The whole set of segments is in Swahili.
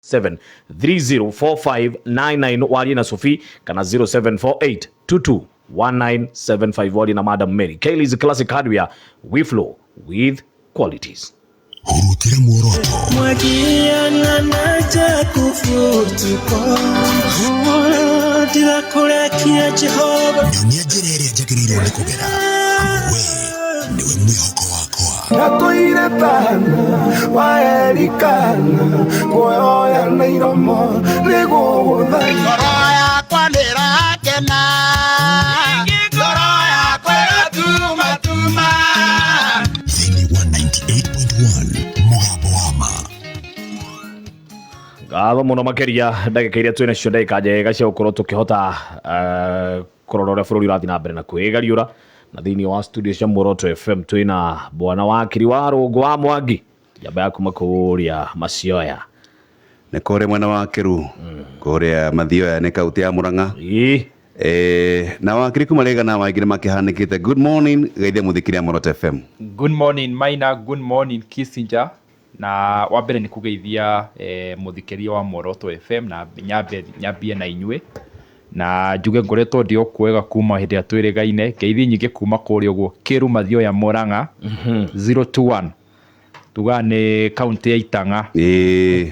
07304599 wali na Sophie kana 0748221975 wali na Madam Mary. Kaylee's Classic Hardware, we flow with qualities. Hurutira mworoto Mwangi ananaja kufutuko Tira kurekia Jehova Nyonia jireri ajagiriro ni kugera We niwe mwihoko wakwa Natoire tana waerikana Kuoya na iromo Niguguthani Goroya kwa nirakena Goroya kwa tuma Thini 198.1 Mugambo wama Gatho muno makeria ndagika iria twina cio ndagika njega cia gukorwo tukihota kurora uria bururi urathi na mbere na kwigariura na thiini wa studio cia Muoroto FM twina bwana Wakili Warungu wa Mwangi jamba yaku makuria macioya ne kore mwana wa Kiru kore mathioya ne kauti ya Murang'a na Wakili kumalega na waigire makihanikite. Good morning gaide muthikiria Muoroto FM. Good morning Maina, good morning Kissinger. Na wambere ni kugeithia muthikiria wa Muoroto FM na nyambie na inywe na njuge ngoretwo ndi okwega kuma hindi atwirigaine ngeithi nyingi kuma kuri uguo Kiru mathioya Murang'a 021 tuga ni county ya Itang'a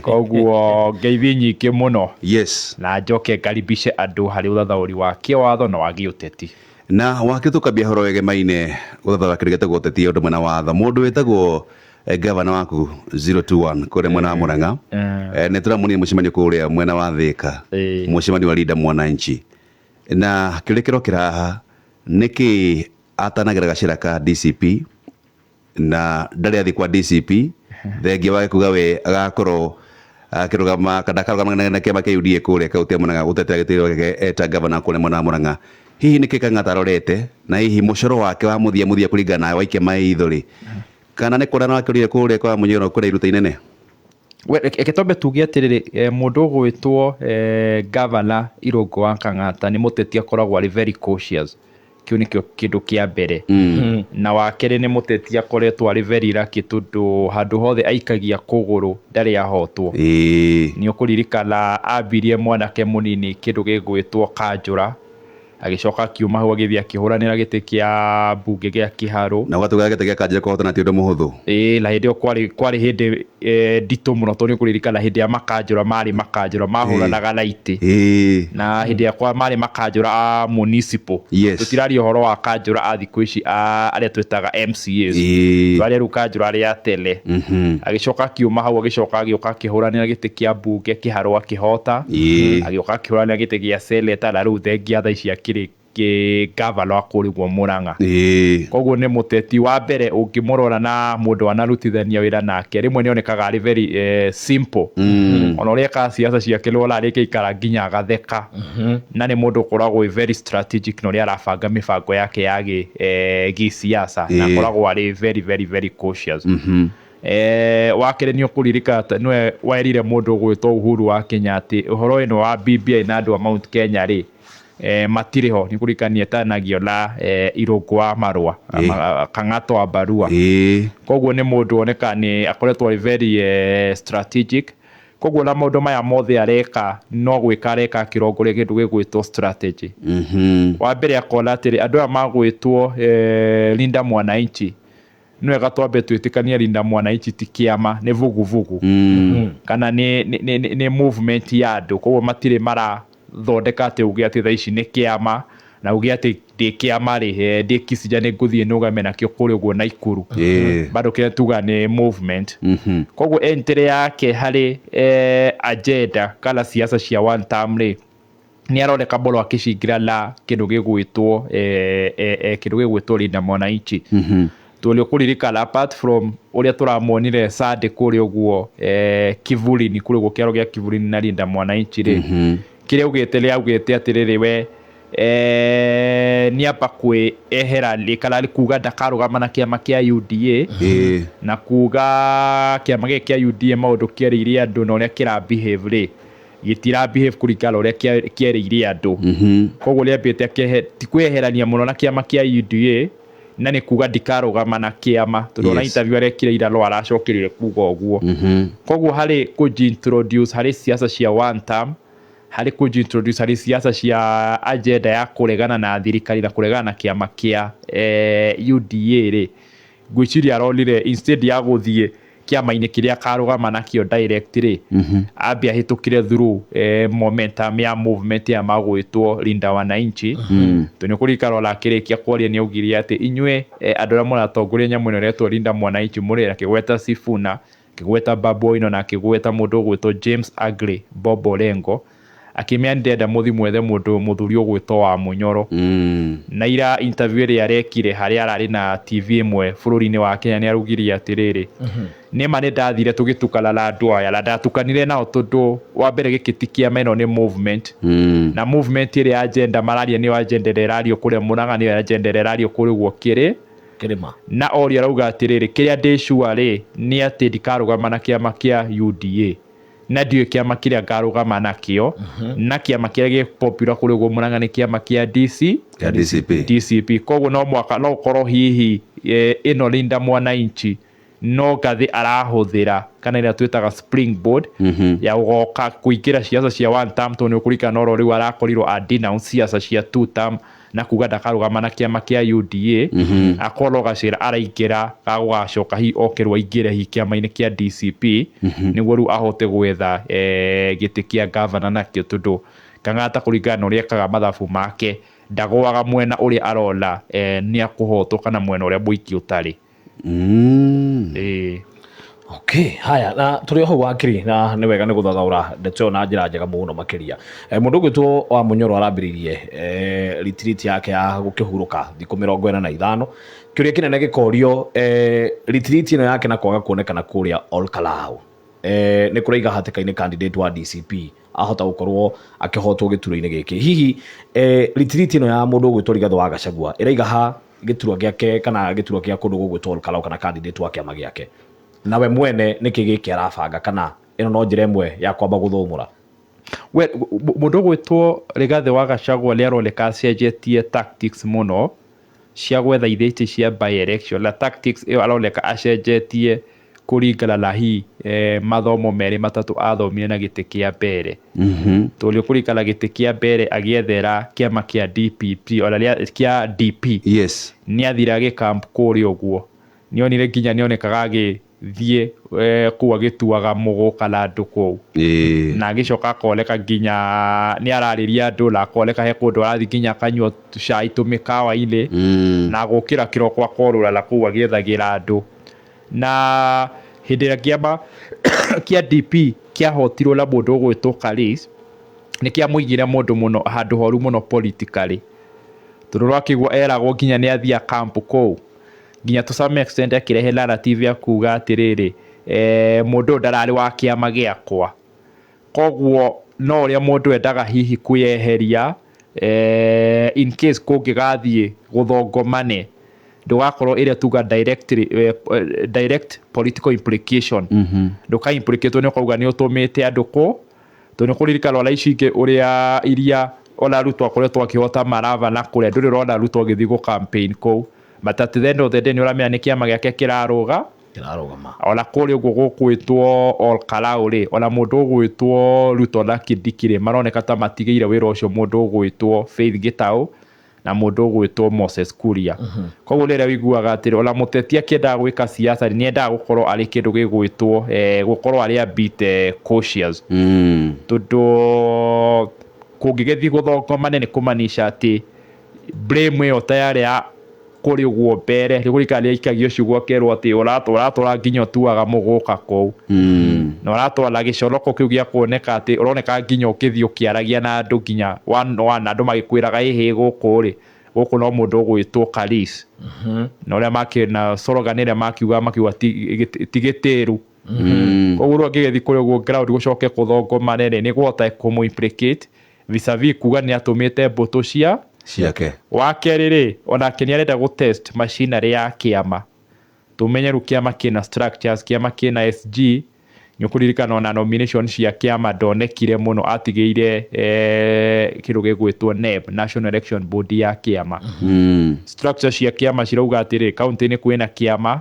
koguo ngeithi nyingi muno. Yes, na njoke ngaribishe andu hari uthathauri wa kiwatho na wa Uteti na wakitu kabia horo wege maine uthathauri kirigete guteti undu mwena watho mundu wetagwo governor waku 021 kore mwena wa Murang'a ne turamunia mucimanio kuria mwena wa Thika mucimanio wa Linda Mwananchi na kirekero kiraha niki atanagira gacira ka DCP na ndari athi kwa DCP thengi wake kuga we agakorwo akirugama kadakarugama na kema KUDA kuria kauti Murang'a utetera gitiro eta governor kule mwena wa Murang'a hihi nikika ngatarorete na hihi mucoro wake wa muthia kuringana na waike maithori kana ne kora na kirire kuria kwa munyoro kura iruta inene eketombe tugie atiriri mundu gwitwo governor Irungu wa Kang'ata ni muteti akoragwo ari very cautious kiu nikio kindu kia mbere na wakere ni muteti akoretwo ari very lucky tundu handu hothe aikagia kuguru ndari ahotwo ni ukuririkana ambirie mwanake munini kindu gigwitwo Kanjura agicoka kiuma hau agithia akihuranira giti kia bunge gia Kiharu na watu gagete gia Kanjura kohotana ti undu muhuthu la hindi o kwari hindi ndito muno tonyo kuririkana hindi ya Makanjura mari Makanjura mahuranaga laiti na hindi ya kwa mari Makanjura a municipal tutirari uhoro wa Kanjura a thiku ici aria twetaga MCAs bari Kanjura aria tele agicoka kiuma hau agicoka agioka akihuranira giti kia bunge Kiharu akihota agioka akihuranira giti gia seneta na riu thengia thaa ici gavana akurigwo Murang'a koguo ni muteti wa mbere ungimurora na mundu anarutithania wira nake rimwe nionekaga ari very simple ona uria ka siasa ciake rora rike ikara nginya agatheka na ni mundu ukoragwo very strategic no ria arabanga mibango yake ya gisiasa na akoragwo ari very cautious wakire ni ukuririka nwe wairire mundu gwitwo Uhuru wa Kenyatta uhoro ino wa BBI na andu a Mount Kenya ri matiriho ni kurikania tanagio la Irungu wa Marua Kang'ata wa Barua koguo ni mundu oneka ni akoretwo very strategic koguo na maundu maya mothe areka no gwika areka kirongore kindu gigwitwo strategy wa mbere akola atiri andu aya magwitwo Linda Mwananchi no gatwambe twitikania Linda Mwananchi ti kiama ni vuguvugu kana ni movement ya andu koguo matire mara thondeka ati ugia ati thaici ni kiama na ugia ati ndi kiama ri ndi Kissinger ni nguthie nugame nakio kuri uguo Naikuru bado kile tuga ni movement koguo entry yake hari agenda kala siasa cia one term ri ni aroneka bolo akishingira la kindu gigwitwo Linda Mwananchi tulio kuririkana apart from uria turamonire Sade kuri uguo kivuli ni kuri uguo kiaro gia kivuli na Linda Mwananchi ri kire ugete atiriri we ni apa kwe ehera likala kuga ndakarugama na kiama kia UDA na kuga kiama kia UDA maundu kierire andu no ria kira behave ri gitira behave kurikala ria kierire andu koguo ria bete ti kweherania muno na kiama kia UDA na nĩ kuga ndikarũgama na kĩama tondũ na interview arekire ira no aracokerire kuga ũguo koguo harĩ kũintroduce harĩ siasa cia one term harĩ kũintroduce harĩ siasa cia agenda ya kũregana na thirikari na kũregana na kĩama kĩa UDA rĩ ngwĩciria aronire instead ya gũthiĩ kĩama-inĩ kĩrĩa karũgama nakĩo direct rĩ ambia hĩtũkire through momentum ya movement ya magwĩtwo Linda Wananchi tondũ kũrikana ola kĩrĩkia kwaria nĩ augire atĩ inyuĩ andũ arĩa mũratongoria nyamũ ĩno ĩretwo Linda Wananchi mũrĩ akĩgweta Sifuna akĩgweta Babu Owino na akĩgweta mũndũ ũgwĩtwo James Aggrey Bob Orengo akimia ndenda muthi mwethe mundu muthuri ugwitwo wa Munyoro na ira interview ri arekire hari arari na TV imwe bururi-ini wa Kenya ni arugirie atiriri ni mane ndathire tugitukana na andu aya la ndatukanire nao tondu wa mbere gikitikia meno ni movement na movement iri agenda malaria ni agenda irario kure Murang'a ni agenda irario kure gwokire kirima na ori arauga atiriri kiria ndicua ri ni ati ndikarugama na kiama kia UDA na ndio kiama kiria ngarugama nakio na kiama kiria popular kuri go Murang'a ni kiama kia DCP koguo no mwaka no korwo hihi ino Linda Mwananchi no gathi arahuthira kana ira twitaga springboard ya ugoka kuingira siasa cia one term to ni ukurika no riu arakorirwo a denounce siasa cia two term na kuga ndakarugama na kiama kia UDA akorwo gacira araingira gagwacoka hi okerwa ingire hi kiama-ini kia DCP niguo riu ahote gwetha giti kia governor nakio tondu kangata kuringana uria kaga mathabu make ndagwaga mwena uria arona ni akuhotwo kana mwena uria muiki utari Okay, haya na turi ho Wakili na ni wega ni guthathaura ndeto na njira njega muno makiria mundu gwitwo wa Munyoro arambiririe retreat yake ya gukihuruka thikũ 45 kiuria kinene gikorio retreat ino yake na kwaga kuonekana kuria Olkalau ni kuraiga hatĩka-inĩ candidate wa DCP ahota gukorwo akihotwo gĩturwa-inĩ gĩkĩ hihi retreat ino ya mundu gwitwo Rigathĩ wa Gachagua iraiga ha gĩturwa gĩake kana gĩturwa gĩa kũndũ gũgwĩtwo Olkalau kana candidate wa kĩama gĩake nawe mwene niki giki arabanga kana ino no njira imwe ya kwamba guthumura mundu gwitwo Rigathĩ wa Gachagua ni aroneka acenjetie tactics muno cia gwetha ithiti cia by election la tactics iyo aroneka acenjetie kuringana na hi mathomo meri matatu athomire na giti kia mbere tuli kurikana giti kia mbere agiethera kiama kia DPP ona kia DP yes ni athira camp kuri uguo nionire nginya nionekaga thie kuwa gituaga muguka na andu kou na agicoka akoneka nginya ni arariria andu na akoneka he kundu arathi nginya kanyua cai tumikawa-ini na gukira kiroko akorura na kuwa giethagira andu na hindi ya kiama kia DP kiahotirwo na mundu ugwitwo Kalis ni kiamũigire mundu muno handu horu muno politically tondu rwakigwa eragwo nginya ni athia camp kou nginya to some extent akirehe narrative ya kuga atiriri mundu ndarari wa kiama giakwa koguo no ria mundu endaga hihi kuyeheria in case kungigathie guthongomane ndugakorwo iria tuga direct political implication nduka implicate ni kuga ni utumite andu ko tondu kuririkana wala icike uria iria ona rutwa akoretwo akihota marava na kuria nduri rona rutwa githi go campaign ko but at the end of the day ni uramenya ni kiama giake kirarugama ona kuri uguo gukwitwo Olkalau ri ona mundu ugwitwo Ruto na Kindiki maroneka ta matigĩire wĩra ucio mundu ugwitwo Faith Gitau na mundu ugwitwo Moses Kuria koguo rĩrĩa wiguaga atĩ ona mũteti akĩenda gwĩka siasa ni endaga gukorwo ari kĩndũ gĩgwitwo gukorwo ari a bit cautious tondu kũngĩgĩthiĩ gũthongomane ni kumanisha atĩ blame ĩyo tayari ya kuri uguo mbere rikurikana ikagio ciugo kerwo ati uratwara nginya tuaga muguka kou na uratwara gicoroko kiu gia kuoneka ati uroneka nginya ukithio kiaragia na andu nginya one andu magikwiraga ihi guku ri guku no mundu ugwitwo Kalis na uria makina slogan ire makiuga tigitiru koguo rwagĩgĩthi kuri uguo ground gucoke kuthongomane ni gwota kumu implicate vis-a-vis kuga ni atumite mbutu ciake wakerire ona kenya renda gutest machinery ya kiama tumenye ru kiama kina structures kiama kina SG nyokuririkana na nomination cia kiama ndonekire muno atigeire kiru gigwitwo NEB National Election Board ya kiama structure cia kiama cirauga atiri county ni kwina kiama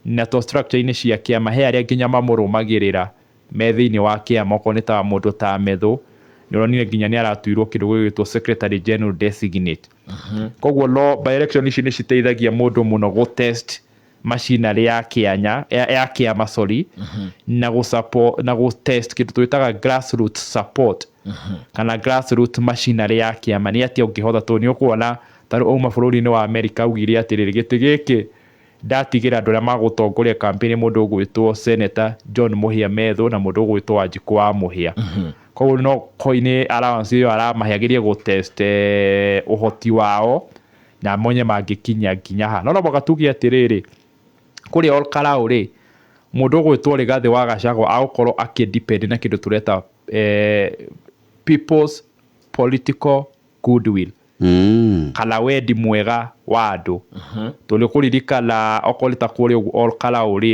na to structure ini cia kiama he aria nginya mamurumagirira me thiini wa kiama okoneta mundu ta metho nironire nginya ni aratuirwo kindu gigwitwo secretary general designate koguo law by election ici ni citeithagia mundu muno go test machinery ya kiama sorry na go support na go test kindu twitaga grassroots support kana grassroots machinery ya kiama ni atia ungihotha to ni ukuona taru uma bururi-ini wa America ugire atiriri giti giki ndatigira andu aria magutongoria campaign mundu ugwitwo Senator John Muhia Metho na mundu ugwitwo Wanjiku wa Muhia koguo no koine allowance yo aramahiagirie go test uhoti wao na monye magikinya nginya ha no bagatugia atiriri kuri all karauri mundu gwitwo Rigathi wa Gachagua agukorwo akidepend na kindu tureta people's political goodwill kana wendi mwega wa andu tuli kuririkana okolita kuri all karauri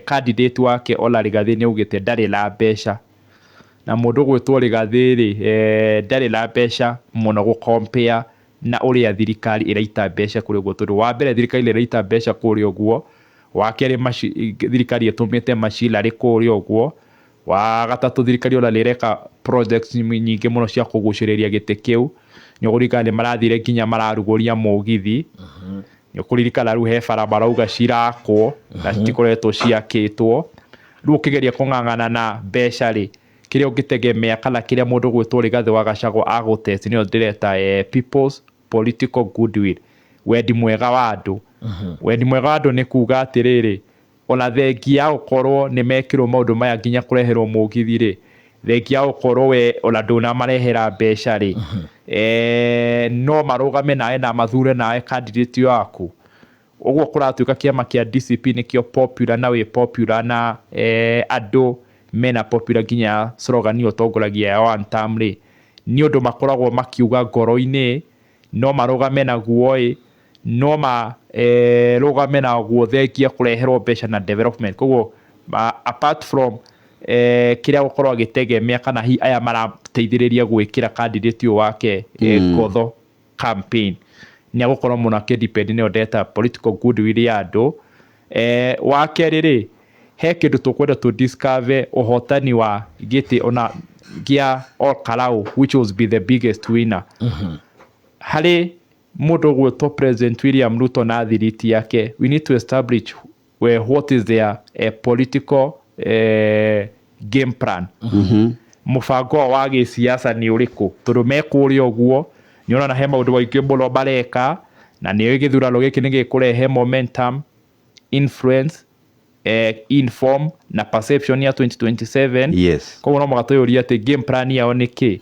candidate wake Ola Rigathi ni ugite ndari la mbeca na mundu gwitwo Rigathi ri ndari la mbeca muno go compare na uria thirikari iraita mbeca kuri uguo tondu wa mbere thirikari iraita mbeca kuri uguo wa kere thirikari etumite macila ri kuri uguo wa gatatu thirikari ona lireka projects nyingi muno cia kuguciriria gite kiu nyokurikana marathire nginya mararuguria mugithi nyokuririkana ru he barabara uga cirakwo na citikoretwo ciakitwo ru ukigeria kung'ang'ana na mbeca ri kiria ungitegemea kana kiria mundu gwitwo Rigathi wa Gachagua agutest ni ndireta people's political goodwill wendi mwega wa andu wendi mwega wa andu ni kuga atiriri ona thengia ukorwo ni mekirwo maundu maya nginya kureherwo mugithi ri thengia ukorwo we ona nduna marehera mbeca ri no marugame nae na mathure nae candidate yaku uguo kuratuika kiama kia DCP nikio popular na we popular na andu mena popular nginya slogan yo tongoragia ya one term ri ni undu makoragwo makiuga ngoro-ini no marugame na guoi no ma rugame na guo thengia kureherwo mbeca na development koguo apart from kiria gukorwo agitegemea kana hi aya marateithiriria gwikira candidate wake ngotho campaign ni agukorwo muno akidepend ni odeta political goodwill ya andu wa keriri he kindu tukwenda to discover uhotani wa giti ona gia all karau which was be the biggest winner hari mundu gwitwo President William Ruto na thiriti yake we need to establish what is their political game plan mubango wa gisiasa ni uriku tondu mekuria uguo ni ona he maundu maingĩ muno bareka na ni githurano giki ni gikurehe momentum influence inform na perception ya 2027 yes koguo no magatoyoria ati game plan yao ni ki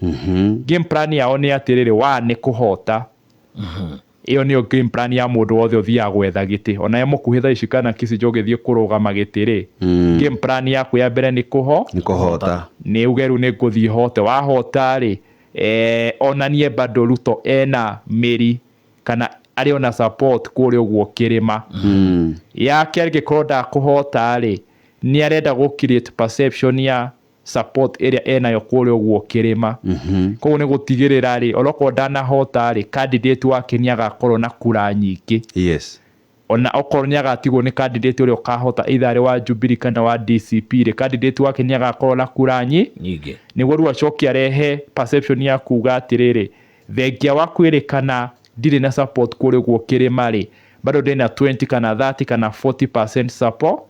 game plan yao ni atiriri wa ni kuhota iyo niyo game plan ya mundu wothe uthia gwetha giti ona mukuhitha icikana kisi jogethie kurugama gitiri game plan yaku ya mbere ni kuhota ni ugeru ni nguthie hote wa hota ri ona nie bado Ruto ena miri kana ari ona support kuri uguo kirima ya kerge koda kuhota ri ni arenda go create perception ya support area ena yo kuri uguo kirima koguo ni gutigirira ri oloko ndana hota ri candidate wake ni agakorwo na kura nyingi yes ona okorwo ni agatigwo ni candidate uri ukahota either ari wa Jubilee kana wa DCP ri candidate wake ni agakorwo na kura nyingi niguo ru acokia rehe perception ya kuga atiriri thengia wa kwirikana ndire na support kuri uguo kirima ri bado ndina 20 kana 30 kana 40% support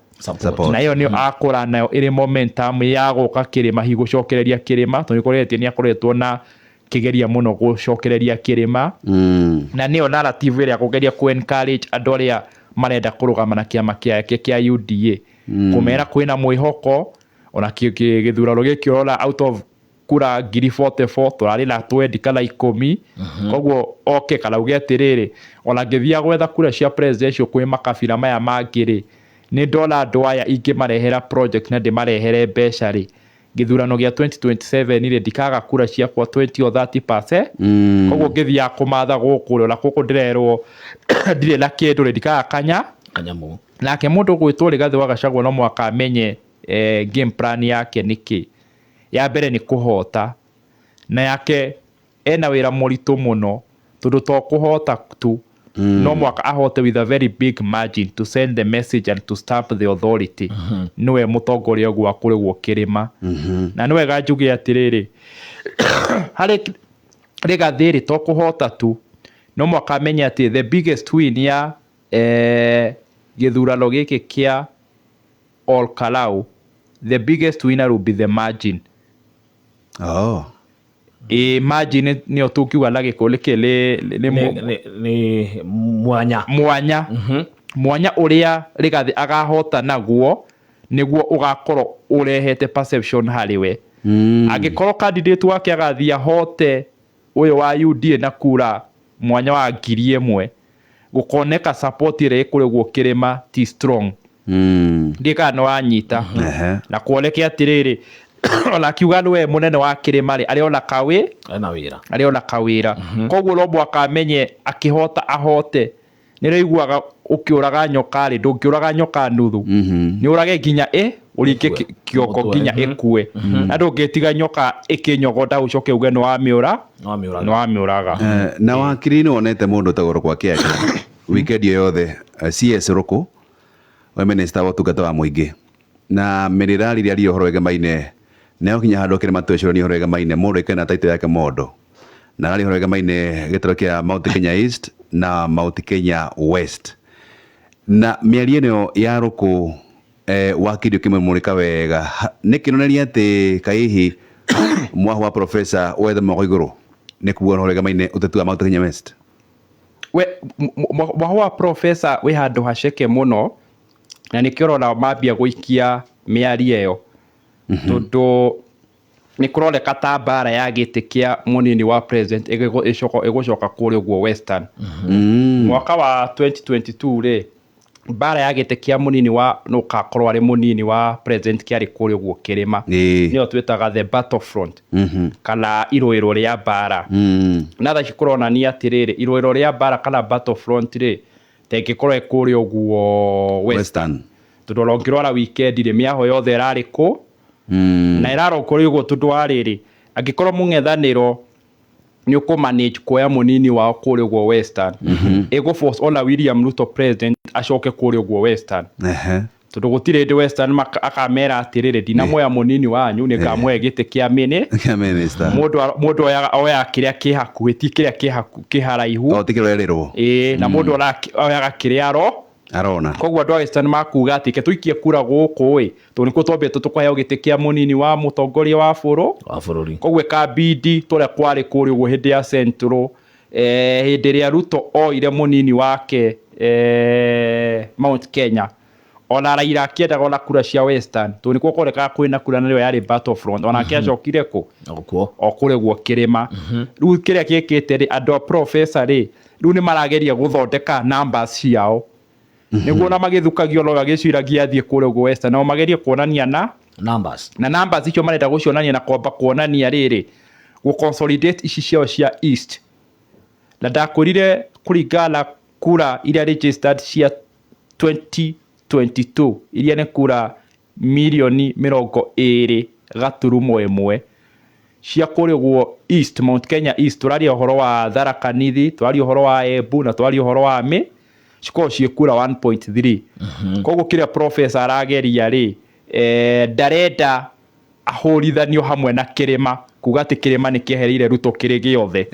na hiyo niyo akora nayo iri momentum ya guka kirima hi gucokereria kirima to nikoretie ni akoretwo na kigeria muno gucokereria kirima na niyo narrative iri akugeria ku encourage andu aria marenda kurugama na kiama kia UDA kumera kwina mwihoko ona githurano giki ora out of kura 44 turari na 20 kana 10 koguo okay kana uge atiriri ona ngithia gwetha kura cia presidential kwi makabira maya mangiri ni dola doya ingi marehera project na ndimarehere mbeca ri githurano gia 2027 ri ndikaga kura cia kwa 20 or 30% koguo ngithia kumatha guku ri na kuku ndirerwo ndire na kindu ri ndikaga kanyamu nake mundu gwitwo Rigathi wa Gachagua no mwaka amenye game plan yake niki ya mbere ni kuhota na yake ena wira muritu muno tondu to kuhota tu no mwaka ahote with a very big margin to send the message and to stamp the authority niwe mutongoria gwa kuregwo kirima na niwe ganjuge atiriri hari Rigathiri to kuhota tu no mwaka menya ati the biggest win ya githurano giki kia All Kalau, the biggest winner will be the margin. Margin ni otukiuga na gikuli kile ni mwanya mwanya uria Rigathi agahota naguo niguo ugakorwo urehete perception hariwe agikorwo candidate wake agathia hote uyu wa UDA na kura mwanya wa 1,000 gukoneka support ire kuregwo kirima ti strong ndika no anyita na kuoneke atiriri ona kiuga nwe munene wa kirima ri ariona kawi ariona kawira koguo robo akamenye akihota ahote niraiguaga ukiuraga nyoka ri ndungiuraga nyoka nuthu ni urage ginya urike kioko ginya ikue na ndungitiga nyoka ikinyogoda ucoke uge no wamiuraga na Wakili no onete mundu tagoro kwa kiake weekend yothe CS Ruku we minister wa tugata wa muingi na merirari ria rio horwege maine neo kinya hando kire matwecero ni horwege maine mundu ikena title yake modo na ari horwege maine gitoro kia Mount Kenya East na Mount Kenya West na miarieno ya Ruku Wakili kimemurika wega nikinoneria ati kaihi mwaho wa professor wethe moko iguru nikuona horwege maine utetu wa Mount Kenya West we mwaho wa professor we handu haceke muno na nikirona mambia guikia miari eyo tondu nikuroreka ta bara ya gitikia munini wa president egucoka kuri guo Western mwaka wa 2022 ri bara ya gitikia munini wa nukakorwo ari munini wa president kiari kuri guo kirima niyo twitaga the battlefront kana iroiro ria bara na tha cikurona ni atiriri iroiro ria bara kana battlefront ri tegikorwo ekuri uguo Western tudorongirora weekend ri miaho yothe irari ku na iraro kuri uguo tundu ariri agikorwo mung'ethaniro ni ukumanage kuoya munini wa kuri uguo Western ego force ona William Ruto president acoke kuri uguo Western tondu gutire ndi Western akamera atiriri dinamoya munini wanyu ni kamwe gite kia minister mundu oya kiria kihaku ti kiria kiharaihu tikirererwo na mundu oya kiria arona koguo andu a Western makuga ati ke tuikie kura guku tondu niko twambete tukwaheo gite kia munini wa mutongoria wa bururi koguo kabidi tore kwari kuri uguo hindi ya central hindi ria Ruto oire munini wake Mount Kenya ona Raila akiendaga ona kura cia Western tondu niko koreka kwina kura nayo yari battlefront ona akiacokire ku okure guo kirima riu kiria gikite ri andu a professor ri riu ni marageria guthondeka numbers ciao niguo na magithukagio no gagiciragia athie kure guo Western no magerie kuonania na numbers icio marenda gucionania na kwamba kuonania riri gu consolidate ici ciao cia East na ndakurire kuringana kura iria registered cia 2022 iria ne kura milioni 20.1 cia kuri guo East Mount Kenya East turari uhoro wa Tharaka Nithi turari uhoro wa Embu na turari uhoro wa ciko ciekura 1.3 koguo kiria professor arageria ri ndarenda ahurithanio hamwe na kirima kuga ati kirima ni kiehereire Ruto kiri giothe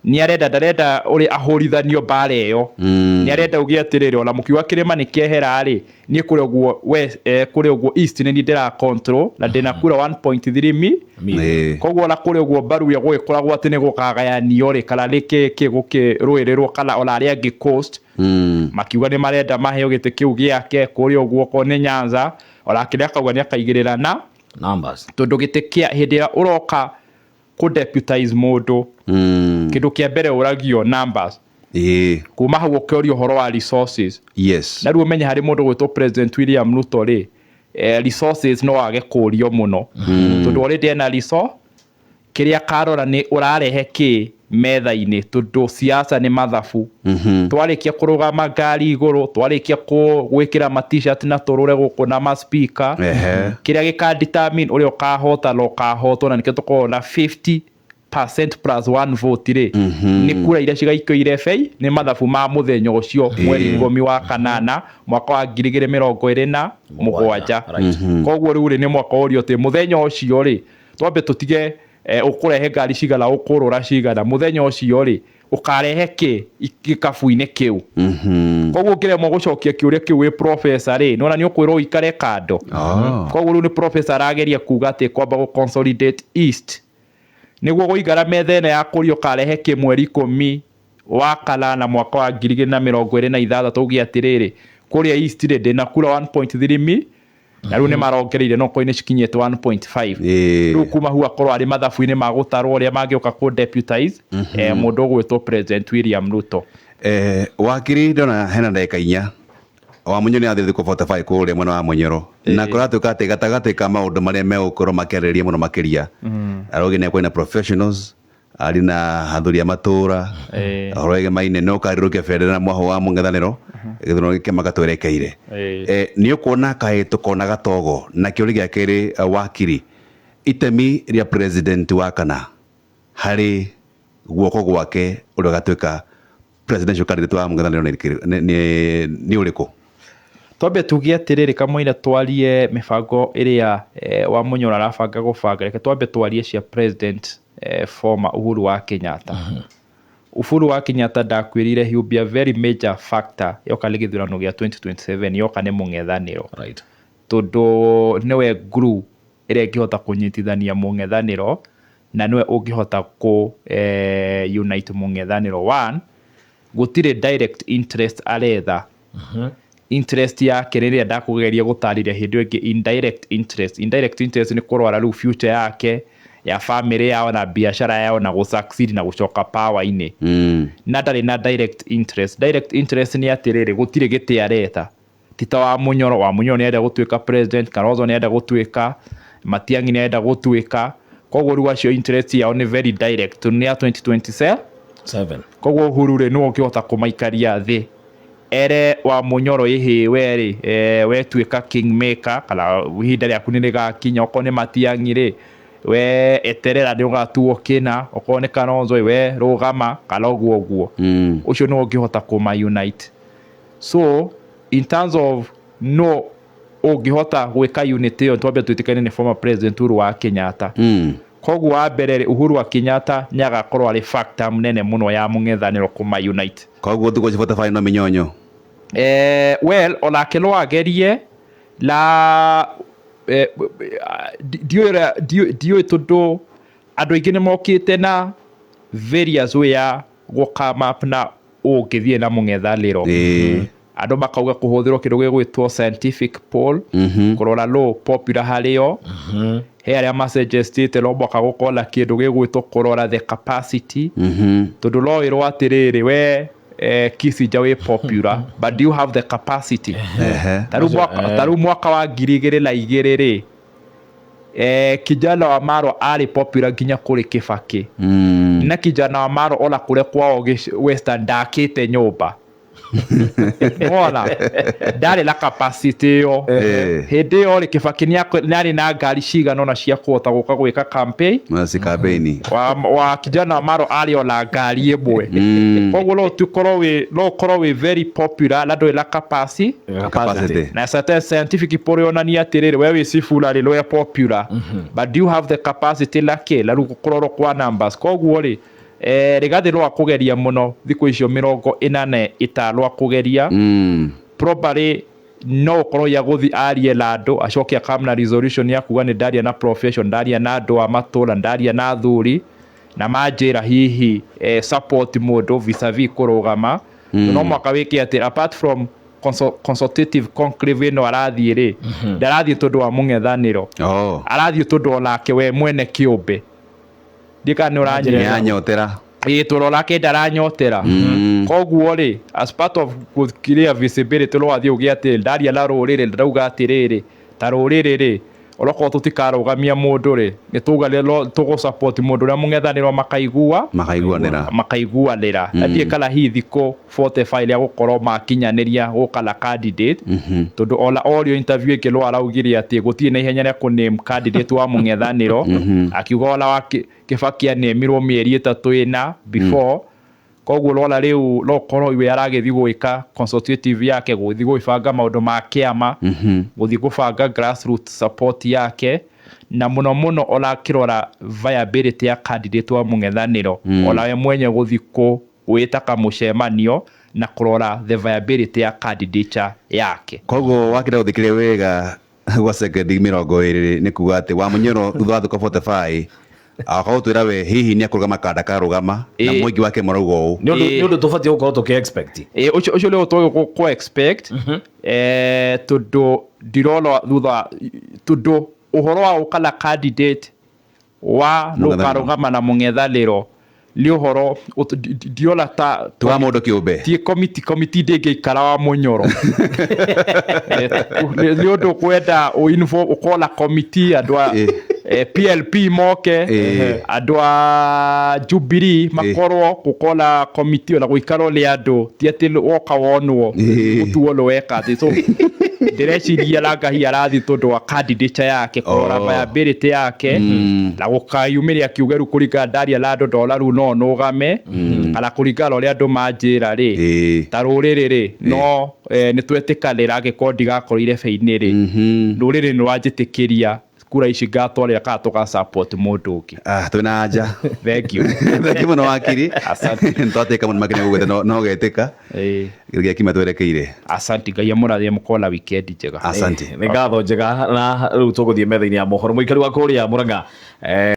ni ndarenda uri ahurithanio bara iyo ni arenda ugie atiriri ona mukiwa kirima ni kiehera ri ni kuri guo kuri guo East ni ndira control na ndina kura 1.3 koguo na kuri guo baru ya gukoragwo ati ni gukagayanio ri kana riki ruirirwo kana ona ari angi coast makiuga ni marenda maheo gite kiu giake kuri uguo ko ni Nyanza ona kiria kauga ni akaigirira na numbers tondu gite kia hindi ya uroka ku deputize mundu kindu kia mbere uragio numbers kuma hau ukiorio horo wa resources yes na ruo menye hari mundu gwitwo president William Ruto ri resources no age kurio muno tondu already ena kiria karora ni urarehe ki metha-ini tondu siasa ni mathabu twarikia kurugama ngari iguru twarikia gwikira ma t-shirt na turure guku na ma speaker kiria gika determine uria ukahota no kahotwo na nikio tukorwo na 50% plus 1 vote ri ni kura iria cigaikire fei ni mathabu ma muthenya ucio mweri 10 wa kanana mwaka wa 2027 koguo riu ni mwaka urio ti muthenya ucio ri twambe tutige ukurehe ngari cigana ukurura cigana muthenya ucio ri ukarehe ki gikabu-ini kiu koguo kiremwo gucokia kiuria kiu wi professor ri nona ni ukwirwo ikare kando koguo riu ni professor arageria kuga ati kwamba gu consolidate east niguo guigara metha ene ya kurio karehe ki mweri 10 wa kanana mwaka wa 2026 ugi atiriri kuria east ri ndina kura 1.3 mi na riu ni marongereire no koine cikinyete 1.5 riu kuma hu akorwo ari mathabu-ini ma gutarwo uria mangioka ku deputize mundu gwitwo President William Ruto. Wakili ndona hena ndagika 4 wa munyoni athi ku 45 kuria mwena wa Munyoro na kuratuka ati gatagati ka maundu maria megukorwo makereria muno makiria arogi ne kwina professionals ari na athuri a matura oroge maine no kariruke federa na mwaho wa mung'ethaniro githurano gike magatwerekeire ni ukuona kae tukona gatogo na kiuri gia kiri Wakili itemi ria president wa kana hari guoko gwake uria gatwika presidential candidate wa mung'ethaniro ni uriku twambe tugie atiriri kamwira twarie mibango iria wa Munyoro arabanga gubanga reke twambe twarie cia president former Uhuru wa Kenyatta. Uhuru wa Kenyatta ndakwirire he will be a very major factor yoka githurano gia 2027 yoka ni mung'ethaniro tondu niwe glue iria ingihota kunyitithania mung'ethaniro na niwe ungihota ku unite mung'ethaniro. One, gutire direct interest aretha interest yake riria ndakugeria gutariria hindu ingi indirect interest ni kurwara riu future yake ya family yao na biashara yao na gusucceed na gucoka power-ini na ndari na direct interest ni atiriri gutire giti areta tita wa Munyoro ni enda gutwika president Kalonzo ni enda gutwika Matiang'i ni enda gutwika koguo riu acio interest yao ni very direct ni ya 2027 koguo Uhuru ri no ukihota kumaikaria thi ere wa Munyoro ihiwe ri wetwika kingmaker kana ihinda riaku ni rigakinya uko ni Matiang'i ri we eterera ndi ugatuo kina okone Kalonzo we rugama kana guo ucio no ungihota kuma unite. So in terms of no ungihota gwika unity yo twambe twitikane ni former president Uhuru wa Kenyatta koguo wa mbere Uhuru wa Kenyatta nyaga korwo ari factor munene muno ya mung'ethaniro kuma unite koguo thuko cibota final minyonyo well onake no agerie la diyo tondu andu aingi ni mokite na various way ya gukama up na ungithie na mung'ethaniro andu makauga kuhuthirwo kindu gigwitwo scientific poll kurora low popular hario he aria masuggestite no mwaka gukola kindu gigwitwo kurora the capacity tondu no irwo atiriri we Kissinger we popular but do you have the capacity taru mwaka wa 2022 ri kijana wa Maro ari popular ginya kuri Kibaki na kijana wa Maro ola kure kwao Western ndakite nyumba wala ndari la capacity yo hindi yo ri Kibaki nari na ngari cigana na cia kuhota guka gwika campaign wa kijana wa Maro ari ola ngari imwe koguo no korwo we very popular na ndoi la capacity na certain scientific poll yonania atiriri we wi cifula ri no popular but do you have the capacity lake la rukororo kwa numbers koguo ri rigathi no akugeria muno thiku icio 45 rwa kugeria probably no korwo ya guthi arie na andu acokia kamna resolution ya kuga ni ndaria na profession ndaria na andu a matura ndaria na athuri na manjira hihi support mundu vis-a-vis kurugama no mwaka wiki ati apart from consultative conclave no arathie ri ndarathie tondu wa mung'ethaniro arathie tondu onake we mwene kiumbe ndika ni uranyotera turora ke ndaranyotera koguo ri as part of clear visibility no athie ugia ati ndaria la rurire ndauga atiriri ta rurire ri oroko tutikarugamia mundu ri nituga lelo tugo support mundu ria mung'ethaniro makaiguanira athie kala hithi ko 45 ya gukorwo makinyaniria gukala candidate tondu ola audio interview ikilwa araugire ati gutie na ihenya ria kuname candidate wa mung'ethaniro akiuga ola wa Kibaki anemirwo mieri 3 ina before koguo lola riu lokoro iwe aragethi gwika consultative yake guthi gwibanga maundu ma kiama guthi gubanga grassroots support yake na muno ola kirora viability ya candidate wa mung'ethaniro ola we mwenye guthi gwita kamucemanio na kurora the viability ya candidature yake. Koguo wakira uthikire wega gwa second 20 ni kuga ati wa munyoro thutha wa 45 akawutwira we hihi ni akurugama kanda karugama na mwingi wake marauga uu ni undu tubatie gukorwo tuki expect ucio leo to expect tundu ndirona thutha tundu uhoro wa ukala candidate wa nukarugama na mung'ethaniro li uhoro ndiola ta twa mundu kiumbe ti committee ndingi ikara wa munyoro ni undu kwenda ukola committee andwa PLP moke andwa Jubilee makorwo gukola committee na guikaro li andu ti ati woka wonwo utuo lo weka ati so direciria langa hi arathi tondu wa candidate yake kurora viability yake na gukayumiria kiugeru kuriga ndaria lando dola ru no nugame ala kuriga ro ria andu manjira ri taruriri ri no nitwetikana gikodi gakorire feini ri ruriri no wanjitikiria kura ici ngatwarira ka tuga support mundu ungi twina anja thank you muno wakiri asante ntwateka muno makine gugwete no getika gä kima twerekeire asante ngai amurathie mukola weekend njega asante nĩ ngatho njega na rĩu tũgũthiĩ metha-inĩ ya mohoro mũikari wa kũrĩa Mũrang'a